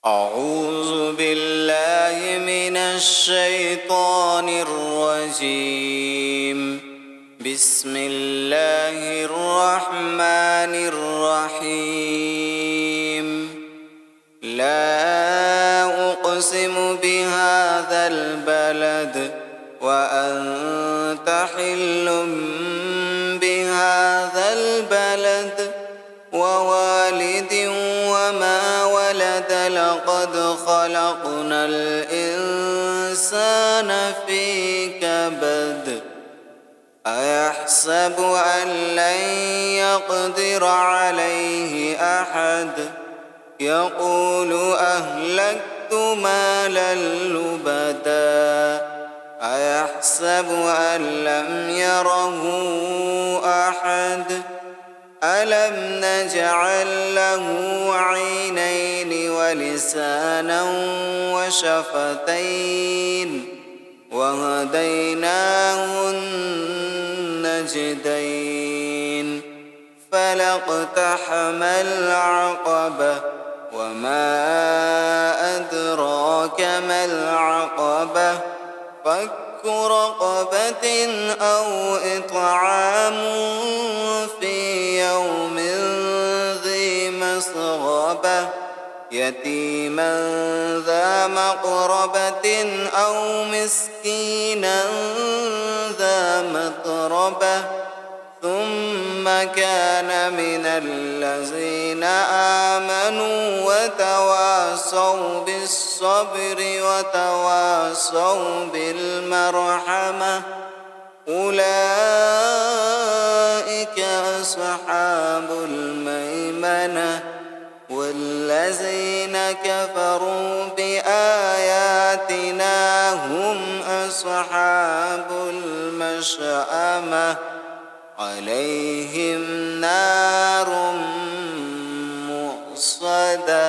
أعوذ بالله من الشيطان الرجيم. بسم الله الرحمن الرحيم. لا أقسم بهذا البلد وأنت حل بهذا البلد ووالد وما ولد لقد خلقنا الإنسان في كبد أيحسب أن لن يقدر عليه أحد يقول أهلكت مالا لبدا أيحسب أن لم يره أحد ألم نجعل له عينين ولسانا وشفتين وهديناه النجدين فلاقتحم العقبة وما أدراك ما العقبة فك رقبة أو إطعام في يوم ذي مسغبة يتيما ذا مقربة أو مسكينا ذا متربة ثم كان من الذين آمنوا وتواصوا بالصبر وتواصوا بالمرحمة أولئك أصحاب الميمنة والذين كفروا بآياتنا هم أصحاب المشأمة عليهم نار مؤصدة